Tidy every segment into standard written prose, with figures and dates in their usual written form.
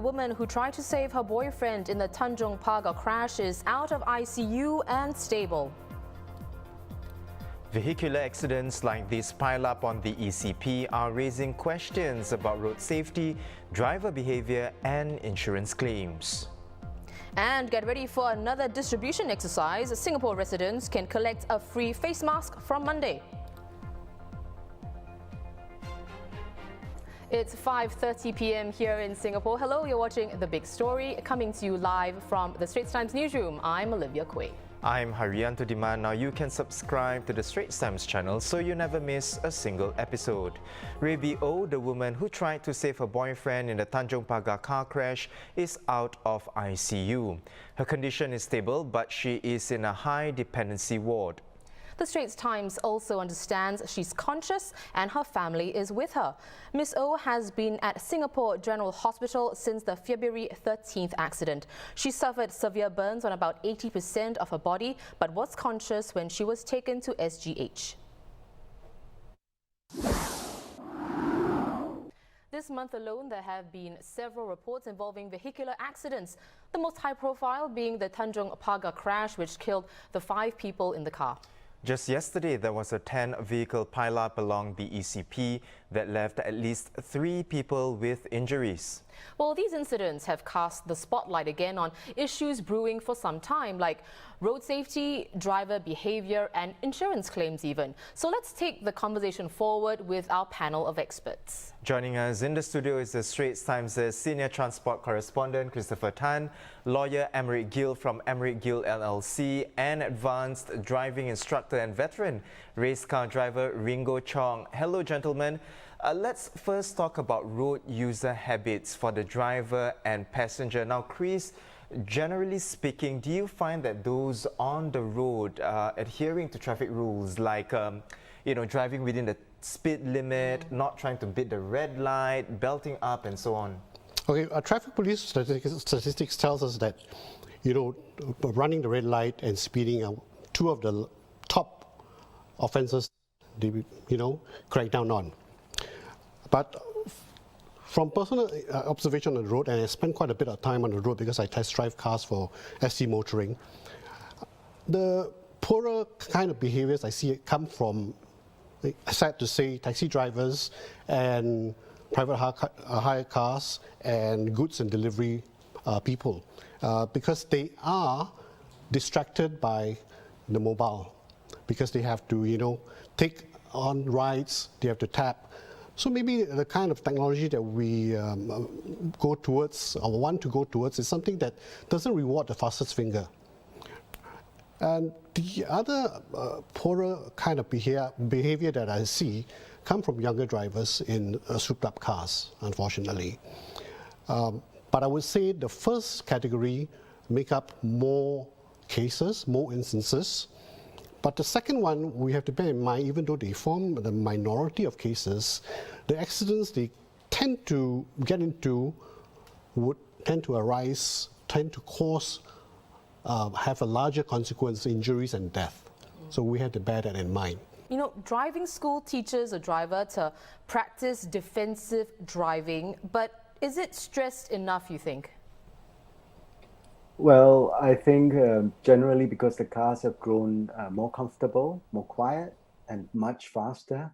The woman who tried to save her boyfriend in the Tanjong Pagar crash is out of ICU and stable. Vehicular accidents like this pile up on the ECP are raising questions about road safety, driver behaviour and insurance claims. And get ready for another distribution exercise. Singapore residents can collect a free face mask from Monday. It's 5:30 p.m. here in Singapore. Hello, you're watching The Big Story, coming to you live from the Straits Times newsroom. I'm Olivia Quay. I'm Haryanto Diman. Now you can subscribe to the Straits Times channel so you never miss a single episode. Raby O, the woman who tried to save her boyfriend in the Tanjong Pagar car crash, is out of ICU. Her condition is stable, but she is in a high dependency ward. The Straits Times also understands she's conscious and her family is with her. Miss O has been at Singapore General Hospital since the February 13th accident. She suffered severe burns on about 80% of her body, but was conscious when she was taken to SGH. This month alone, there have been several reports involving vehicular accidents, the most high profile being the Tanjong Pagar crash, which killed the 5 people in the car. Just yesterday, there was a 10-vehicle pileup along the ECP that left at least 3 people with injuries. Well, these incidents have cast the spotlight again on issues brewing for some time, like road safety, driver behaviour and insurance claims even. So let's take the conversation forward with our panel of experts. Joining us in the studio is the Straits Times' senior transport correspondent Christopher Tan, lawyer Emerick Gill from Emerick Gill LLC, and advanced driving instructor and veteran race car driver Ringo Chong. Hello, gentlemen. Let's first talk about road user habits for the driver and passenger. Now, Chris, generally speaking, do you find that those on the road adhering to traffic rules like, driving within the speed limit, not trying to beat the red light, belting up and so on? Okay, traffic police statistics tells us that, running the red light and speeding are 2 of the top offences they, crack down on. But from personal observation on the road, and I spend quite a bit of time on the road because I test drive cars for SC Motoring, the poorer kind of behaviours I see come from, sad to say, taxi drivers and private hire cars and goods and delivery people, because they are distracted by the mobile, because they have to, take on rides, they have to tap. So maybe the kind of technology that we go towards or want to go towards is something that doesn't reward the fastest finger. And the other poorer kind of behavior that I see come from younger drivers in souped up cars, unfortunately. But I would say the first category make up more cases, more instances. But the second one, we have to bear in mind, even though they form the minority of cases, the accidents they tend to get into would tend to arise, tend to cause, have a larger consequence, injuries and death. So we have to bear that in mind. Driving school teaches a driver to practice defensive driving, but is it stressed enough, you think? Well, I think generally because the cars have grown more comfortable, more quiet, and much faster,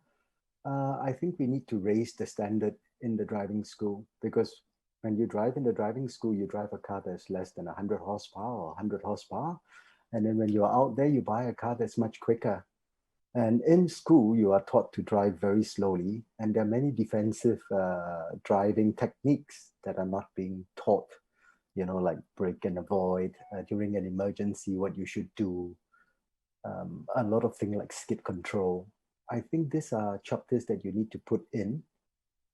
I think we need to raise the standard in the driving school, because when you drive in the driving school, you drive a car that's less than 100 horsepower or 100 horsepower. And then when you're out there, you buy a car that's much quicker. And in school, you are taught to drive very slowly. And there are many defensive driving techniques that are not being taught. Like brake and avoid, during an emergency, what you should do, a lot of things like skid control. I think these are chapters that you need to put in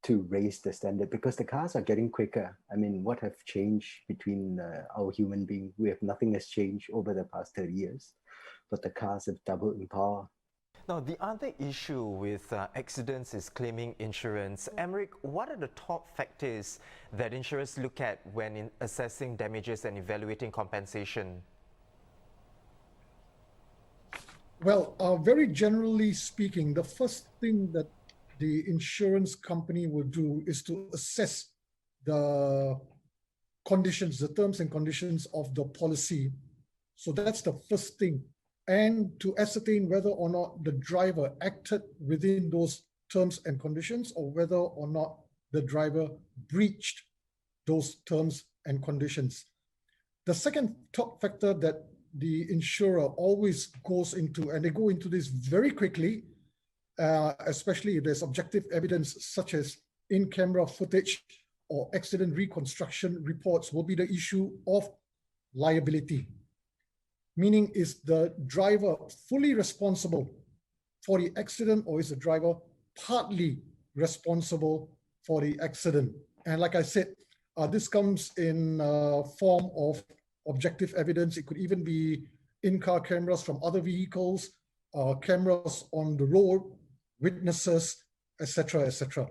to raise the standard, because the cars are getting quicker. I mean, what have changed between our human being? Nothing has changed over the past 30 years, but the cars have doubled in power. Now, the other issue with accidents is claiming insurance. Emerick, what are the top factors that insurers look at when assessing damages and evaluating compensation? Well, very generally speaking, the first thing that the insurance company will do is to assess the conditions, the terms and conditions of the policy. So that's the first thing. And to ascertain whether or not the driver acted within those terms and conditions, or whether or not the driver breached those terms and conditions. The second top factor that the insurer always goes into, and they go into this very quickly, especially if there's objective evidence such as in-camera footage or accident reconstruction reports, will be the issue of liability. Meaning, is the driver fully responsible for the accident, or is the driver partly responsible for the accident? And like I said, this comes in form of objective evidence. It could even be in-car cameras from other vehicles, cameras on the road, witnesses, etc., etc.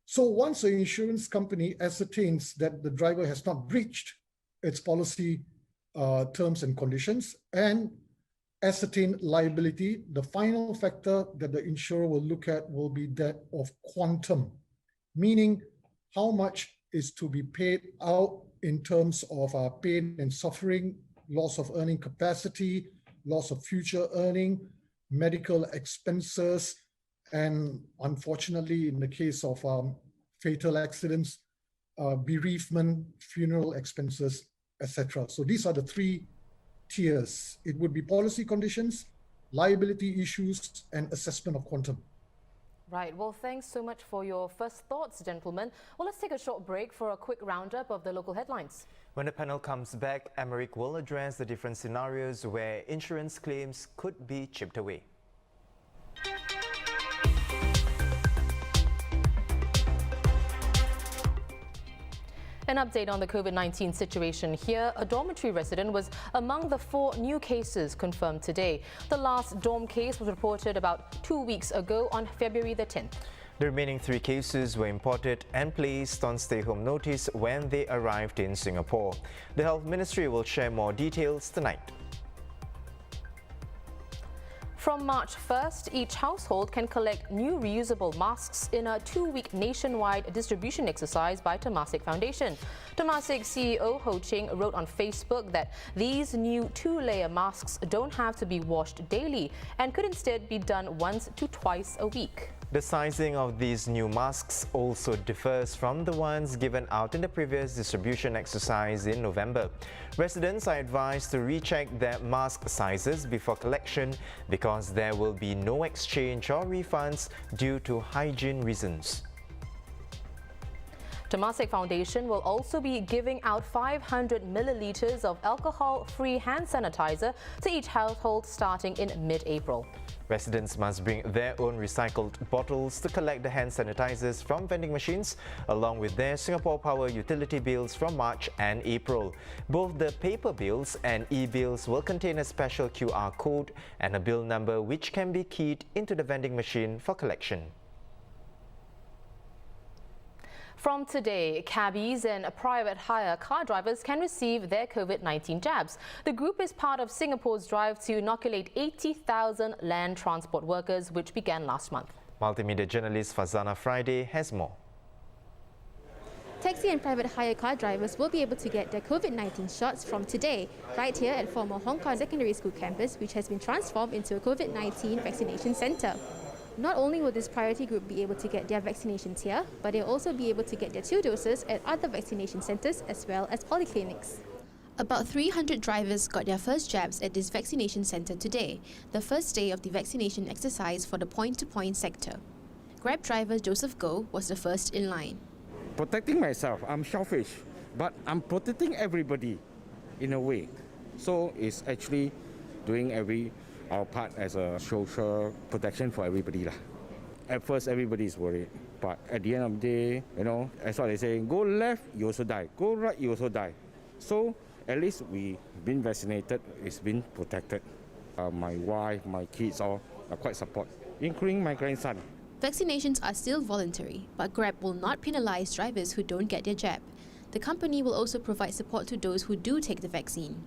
So once the insurance company ascertains that the driver has not breached its policy terms and conditions and ascertain liability, the final factor that the insurer will look at will be that of quantum, meaning how much is to be paid out in terms of pain and suffering, loss of earning capacity, loss of future earning, medical expenses, and unfortunately, in the case of fatal accidents, bereavement, funeral expenses, etc. So these are the three tiers. It would be policy conditions, liability issues, and assessment of quantum. Right. Well, thanks so much for your first thoughts, gentlemen. Well, let's take a short break for a quick roundup of the local headlines. When the panel comes back, Emmerich will address the different scenarios where insurance claims could be chipped away. An update on the COVID-19 situation here. A dormitory resident was among the 4 new cases confirmed today. The last dorm case was reported about 2 weeks ago on February the 10th. The remaining 3 cases were imported and placed on stay-home notice when they arrived in Singapore. The Health Ministry will share more details tonight. From March 1st, each household can collect new reusable masks in a 2-week nationwide distribution exercise by Temasek Foundation. Temasek CEO Ho Ching wrote on Facebook that these new 2-layer masks don't have to be washed daily and could instead be done once to twice a week. The sizing of these new masks also differs from the ones given out in the previous distribution exercise in November. Residents are advised to recheck their mask sizes before collection because there will be no exchange or refunds due to hygiene reasons. Temasek Foundation will also be giving out 500 millilitres of alcohol-free hand sanitizer to each household starting in mid-April. Residents must bring their own recycled bottles to collect the hand sanitizers from vending machines, along with their Singapore Power utility bills from March and April. Both the paper bills and e-bills will contain a special QR code and a bill number which can be keyed into the vending machine for collection. From today, cabbies and private hire car drivers can receive their COVID-19 jabs. The group is part of Singapore's drive to inoculate 80,000 land transport workers, which began last month. Multimedia journalist Fazana Friday has more. Taxi and private hire car drivers will be able to get their COVID-19 shots from today, right here at former Hong Kah Secondary School campus, which has been transformed into a COVID-19 vaccination centre. Not only will this priority group be able to get their vaccinations here, but they'll also be able to get their 2 doses at other vaccination centres as well as polyclinics. About 300 drivers got their first jabs at this vaccination centre today, the first day of the vaccination exercise for the point-to-point sector. Grab driver Joseph Goh was the first in line. Protecting myself, I'm selfish, but I'm protecting everybody in a way. So it's actually doing our part as a social protection for everybody. At first, everybody is worried, but at the end of the day, that's what they say, go left, you also die. Go right, you also die. So at least we've been vaccinated, it's been protected. My wife, my kids all are quite supportive, including my grandson. Vaccinations are still voluntary, but Grab will not penalise drivers who don't get their jab. The company will also provide support to those who do take the vaccine.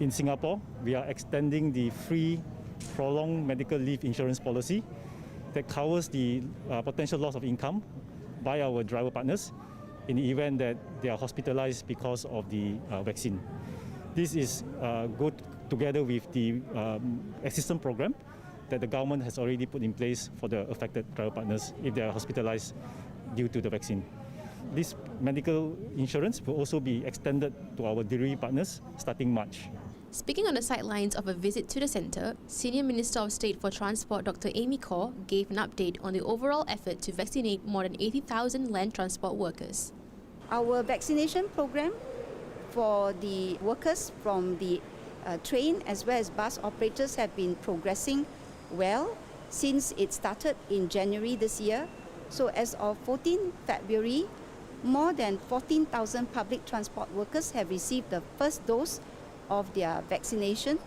In Singapore, we are extending the free prolonged medical leave insurance policy that covers the potential loss of income by our driver partners in the event that they are hospitalized because of the vaccine. This is good together with the assistance program that the government has already put in place for the affected driver partners if they are hospitalized due to the vaccine. This medical insurance will also be extended to our delivery partners starting March. Speaking on the sidelines of a visit to the centre, Senior Minister of State for Transport Dr. Amy Khor gave an update on the overall effort to vaccinate more than 80,000 land transport workers. Our vaccination program for the workers from the train as well as bus operators have been progressing well since it started in January this year. So as of 14 February, more than 14,000 public transport workers have received the first dose of their vaccination,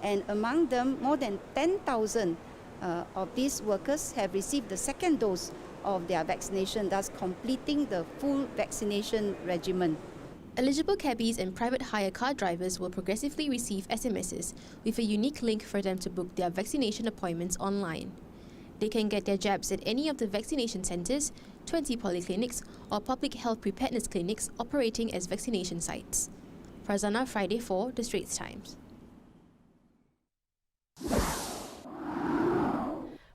and among them more than 10,000 of these workers have received the second dose of their vaccination, thus completing the full vaccination regimen. Eligible cabbies and private hire car drivers will progressively receive SMSs with a unique link for them to book their vaccination appointments online. They can get their jabs at any of the vaccination centres, 20 polyclinics or public health preparedness clinics operating as vaccination sites. Farzana, Friday 4, The Straits Times.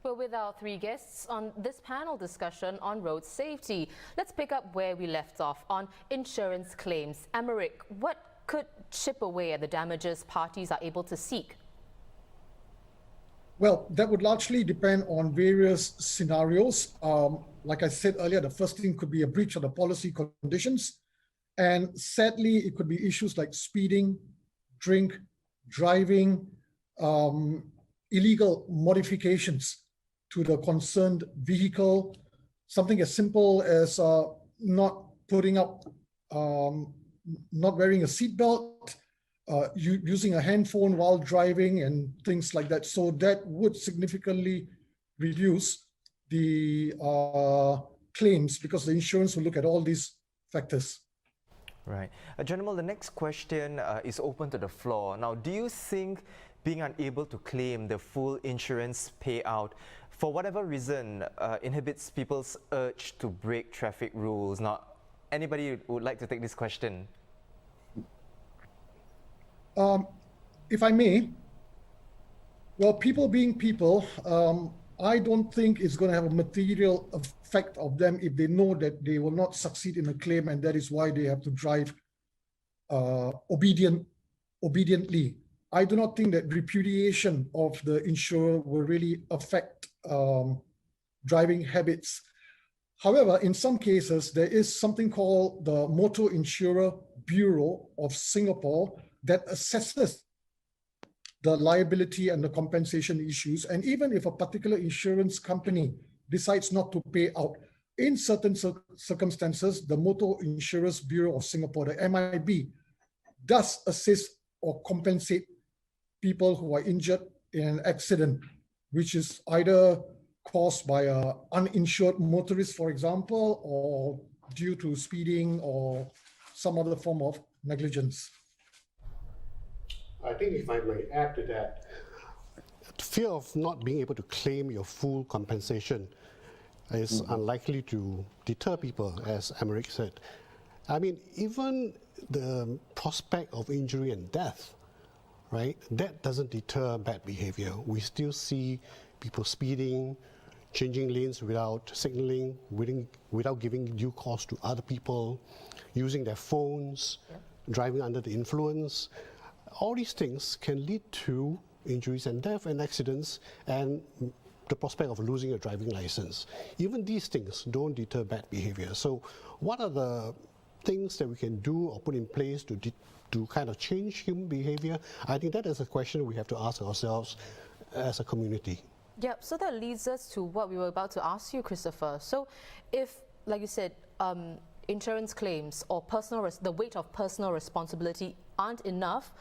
We're with our three guests on this panel discussion on road safety. Let's pick up where we left off on insurance claims. Emmerich, what could chip away at the damages parties are able to seek? Well, that would largely depend on various scenarios. Like I said earlier, the first thing could be a breach of the policy conditions. And sadly, it could be issues like speeding, drink, driving, illegal modifications to the concerned vehicle, something as simple as not putting up, not wearing a seatbelt, using a handphone while driving and things like that. So that would significantly reduce the claims because the insurance will look at all these factors. Right. Gentlemen, the next question is open to the floor. Now, do you think being unable to claim the full insurance payout, for whatever reason, inhibits people's urge to break traffic rules? Now, anybody would like to take this question? If I may, well, people being people, I don't think it's going to have a material effect of them if they know that they will not succeed in a claim, and that is why they have to drive obediently. I do not think that repudiation of the insurer will really affect driving habits. However, in some cases, there is something called the Motor Insurer Bureau of Singapore that assesses the liability and the compensation issues. And even if a particular insurance company decides not to pay out, in certain circumstances, the Motor Insurers Bureau of Singapore, the MIB, does assist or compensate people who are injured in an accident, which is either caused by an uninsured motorist, for example, or due to speeding or some other form of negligence. I think if I may add to that, fear of not being able to claim your full compensation is unlikely to deter people, as Emmerich said. I mean, even the prospect of injury and death, right, that doesn't deter bad behavior. We still see people speeding, changing lanes without signaling, without giving due cause to other people, using their phones, driving under the influence. All these things can lead to injuries and death and accidents and the prospect of losing a driving license. Even these things don't deter bad behavior. So what are the things that we can do or put in place to kind of change human behavior? I think that is a question we have to ask ourselves as a community. Yep, so that leads us to what we were about to ask you, Christopher. So if, like you said, insurance claims or the weight of personal responsibility aren't enough,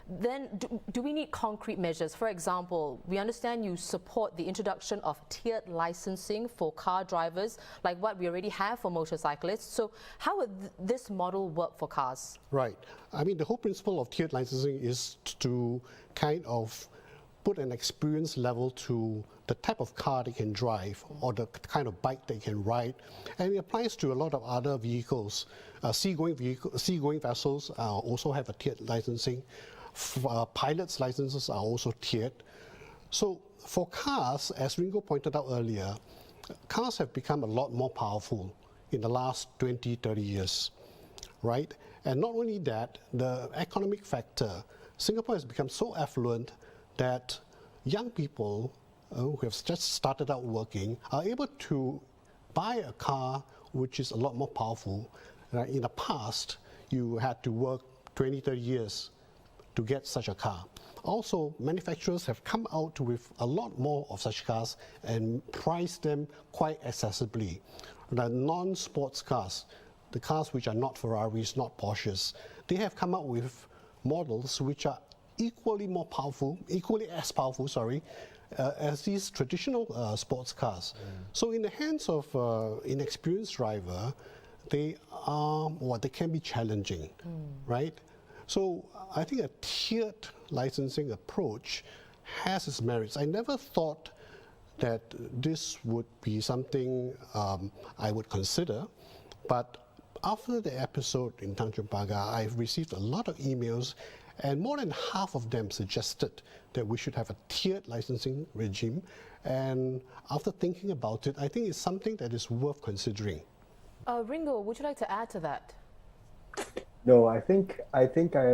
then do we need concrete measures? For example, we understand you support the introduction of tiered licensing for car drivers, like what we already have for motorcyclists. So how would this model work for cars? Right. I mean, the whole principle of tiered licensing is to kind of put an experience level to the type of car they can drive or the kind of bike they can ride. And it applies to a lot of other vehicles. Seagoing vessels also have a tiered licensing. Pilots' licenses are also tiered. So for cars, as Ringo pointed out earlier, cars have become a lot more powerful in the last 20, 30 years, right? And not only that, the economic factor, Singapore has become so affluent that young people who have just started out working are able to buy a car which is a lot more powerful. In the past, you had to work 20, 30 years to get such a car. Also, manufacturers have come out with a lot more of such cars and priced them quite accessibly. The non-sports cars, the cars which are not Ferraris, not Porsches, they have come out with models which are equally as powerful, as these traditional sports cars. So in the hands of inexperienced driver, they can be challenging, right? So I think a tiered licensing approach has its merits. I never thought that this would be something I would consider, but after the episode in Tanjong Pagar, I've received a lot of emails, and more than half of them suggested that we should have a tiered licensing regime. And after thinking about it, I think it's something that is worth considering. Ringo, would you like to add to that? No, I think I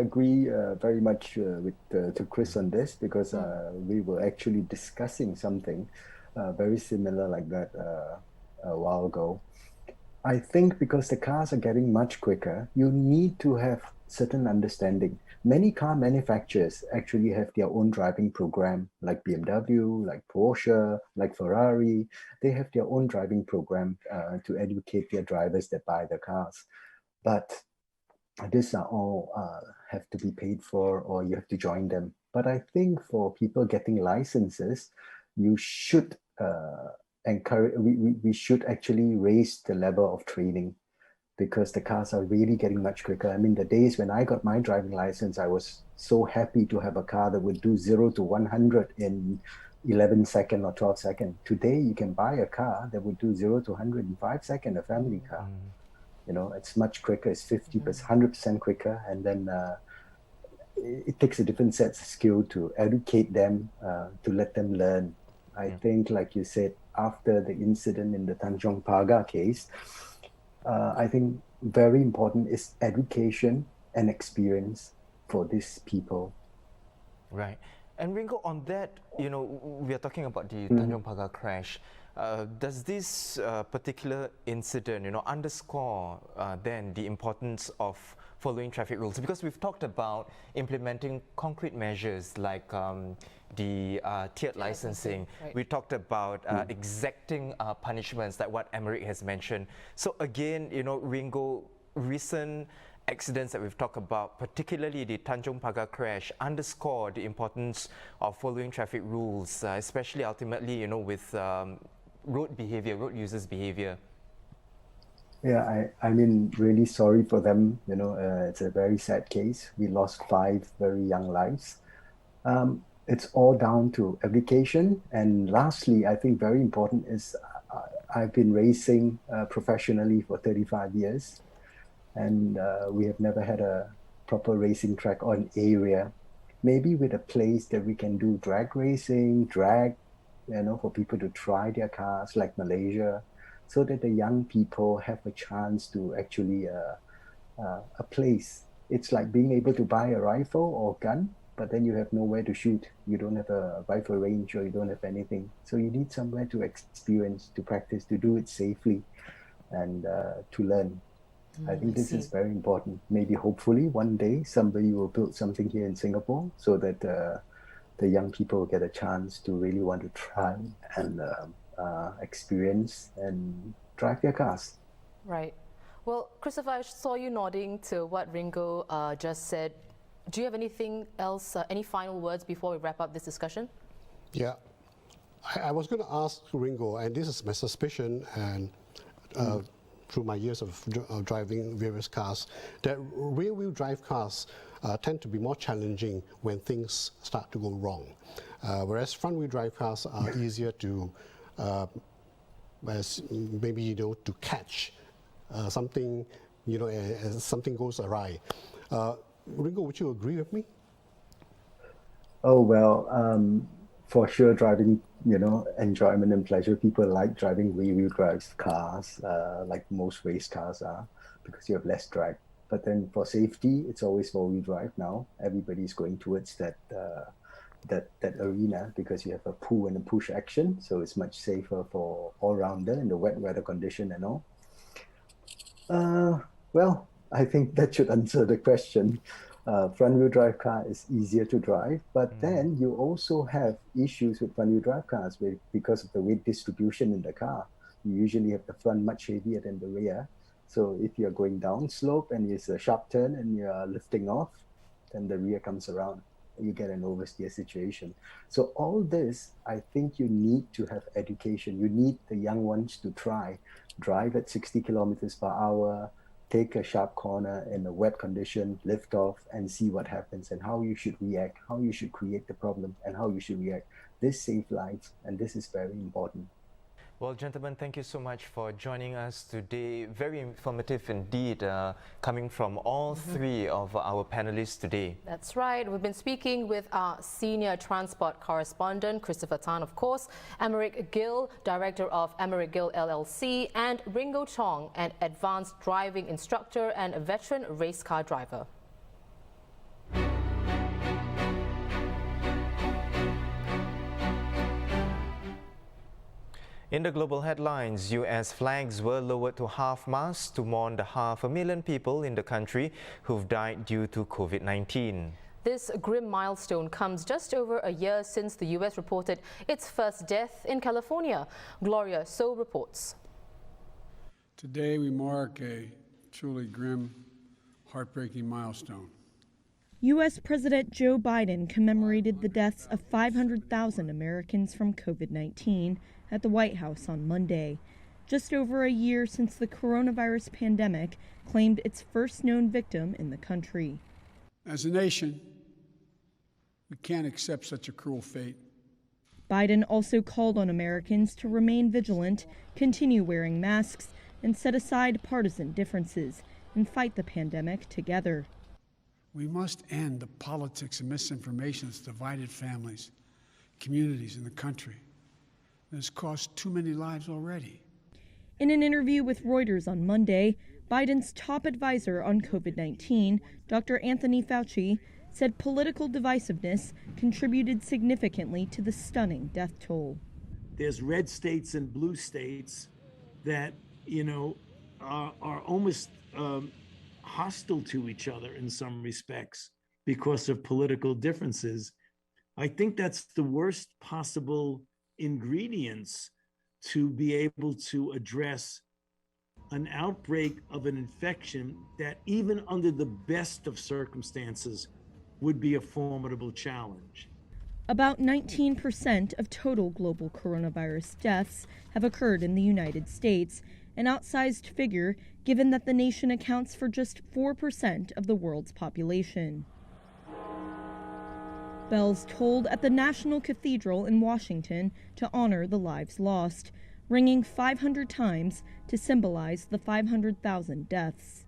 agree very much to Chris on this, because we were actually discussing something very similar like that a while ago. I think because the cars are getting much quicker, you need to have certain understanding. Many car manufacturers actually have their own driving program, like BMW, like Porsche, like Ferrari. They have their own driving program to educate their drivers that buy the cars. But these are all have to be paid for, or you have to join them. But I think for people getting licenses, you should encourage, we should actually raise the level of training, because the cars are really getting much quicker. I mean, the days when I got my driving license, I was so happy to have a car that would do 0 to 100 in 11 seconds or 12 seconds. Today, you can buy a car that would do 0 to 100 in 5 seconds, a family car. You know, it's much quicker, it's 50%, 100% quicker. And then it takes a different set of skill to educate them, to let them learn. I think, like you said, after the incident in the Tanjong Pagar case, I think very important is education and experience for these people. Right. And Ringo, on that, you know, we are talking about the Tanjong Pagar crash. Does this particular incident, you know, underscore then the importance of following traffic rules? Because we've talked about implementing concrete measures like the tiered licensing. Right. We talked about exacting punishments like what Emmerich has mentioned. So again, you know, Ringo, recent accidents that we've talked about, particularly the Tanjong Pagar crash, underscore the importance of following traffic rules, especially ultimately, you know, with road users' behaviour. Yeah, I mean, really sorry for them. You know, it's a very sad case. We lost 5 very young lives. It's all down to education. And lastly, I think very important is I've been racing professionally for 35 years. And we have never had a proper racing track or an area. Maybe with a place that we can do drag racing, you know, for people to try their cars like Malaysia, so that the young people have a chance to actually a place. It's like being able to buy a rifle or gun, but then you have nowhere to shoot. You don't have a rifle range, or you don't have anything. So you need somewhere to experience, to practice, to do it safely, and to learn. I think this is very important. Maybe hopefully one day somebody will build something here in Singapore, so that the young people will get a chance to really want to try and experience and drive their cars. Right. Well, Christopher, I saw you nodding to what Ringo just said. Do you have anything else, any final words before we wrap up this discussion? Yeah. I was going to ask Ringo, and this is my suspicion, and through my years of driving various cars, that rear-wheel drive cars tend to be more challenging when things start to go wrong. whereas front-wheel drive cars are easier to, to catch something, as something goes awry. Ringo, would you agree with me? Oh, well, for sure, driving, enjoyment and pleasure. People like driving rear-wheel drive cars, like most race cars are, because you have less drag. But then for safety, it's always four-wheel drive now. Everybody's going towards that arena because you have a pull and a push action, so it's much safer for all-rounder in the wet weather condition and all. Well, I think that should answer the question. Front-wheel drive car is easier to drive, but then you also have issues with front-wheel drive cars because of the weight distribution in the car. You usually have the front much heavier than the rear. So if you're going down slope and it's a sharp turn and you're lifting off, then the rear comes around. You get an oversteer situation. So all this, I think you need to have education. You need the young ones to drive at 60 kilometers per hour, take a sharp corner in a wet condition, lift off and see what happens and how you should react, how you should create the problem and how you should react. This saves lives and this is very important. Well, gentlemen, thank you so much for joining us today. Very informative indeed, coming from all three of our panelists today. That's right. We've been speaking with our senior transport correspondent, Christopher Tan, of course, Emerick Gill, director of Emerick Gill LLC, and Ringo Chong, an advanced driving instructor and a veteran race car driver. In the global headlines, U.S. flags were lowered to half-mast to mourn the 500,000 people in the country who've died due to COVID-19. This grim milestone comes just over a year since the U.S. reported its first death in California. Gloria So reports. Today we mark a truly grim, heartbreaking milestone. U.S. President Joe Biden commemorated the deaths of 500,000 Americans from COVID-19 at the White House on Monday, just over a year since the coronavirus pandemic claimed its first known victim in the country. As a nation, we can't accept such a cruel fate. Biden also called on Americans to remain vigilant, continue wearing masks, and set aside partisan differences and fight the pandemic together. We must end the politics and misinformation that's divided families, communities, in the country. It has cost too many lives already. In an interview with Reuters on Monday, Biden's top advisor on COVID-19, Dr. Anthony Fauci, said political divisiveness contributed significantly to the stunning death toll. There's red states and blue states that, are almost hostile to each other in some respects because of political differences. I think that's the worst possible ingredients to be able to address an outbreak of an infection that even under the best of circumstances would be a formidable challenge. About 19% of total global coronavirus deaths have occurred in the United States, an outsized figure given that the nation accounts for just 4% of the world's population. Bells tolled at the National Cathedral in Washington to honor the lives lost, ringing 500 times to symbolize the 500,000 deaths.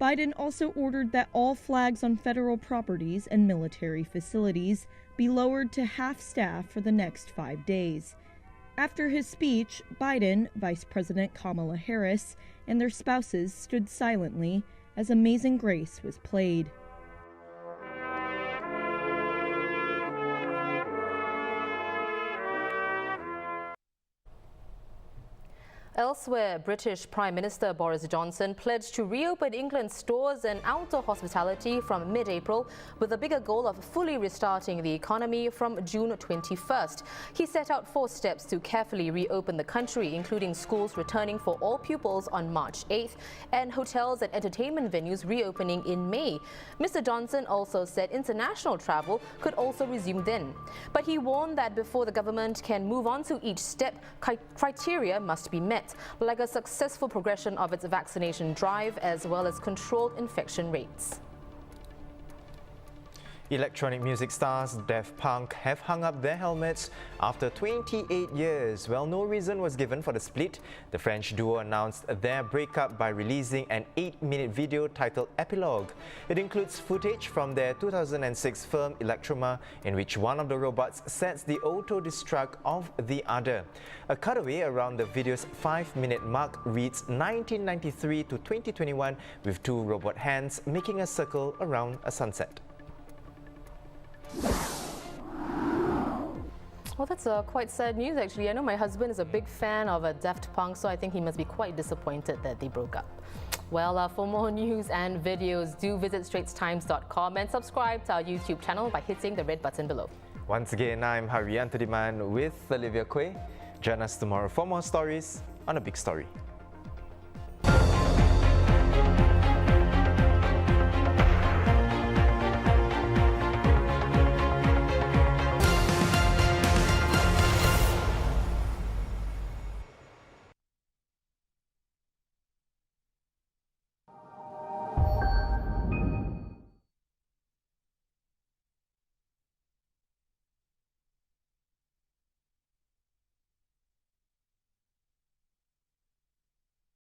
Biden also ordered that all flags on federal properties and military facilities be lowered to half-staff for the next 5 days. After his speech, Biden, Vice President Kamala Harris, and their spouses stood silently as Amazing Grace was played. Elsewhere, British Prime Minister Boris Johnson pledged to reopen England's stores and outdoor hospitality from mid-April with a bigger goal of fully restarting the economy from June 21st. He set out 4 steps to carefully reopen the country, including schools returning for all pupils on March 8th and hotels and entertainment venues reopening in May. Mr. Johnson also said international travel could also resume then. But he warned that before the government can move on to each step, criteria must be met, like a successful progression of its vaccination drive as well as controlled infection rates. Electronic music stars Daft Punk have hung up their helmets after 28 years. Well, no reason was given for the split. The French duo announced their breakup by releasing an 8-minute video titled Epilogue. It includes footage from their 2006 film Electroma, in which one of the robots sets the auto-destruct of the other. A cutaway around the video's 5-minute mark reads 1993 to 2021 with two robot hands making a circle around a sunset. Well, that's quite sad news actually. I know my husband is a big fan of Daft Punk, so I think he must be quite disappointed that they broke up. Well, for more news and videos, do visit straitstimes.com and subscribe to our YouTube channel by hitting the red button below. Once again, I'm Haryanto Diman with Olivia Quay. Join us tomorrow for more stories on A Big Story.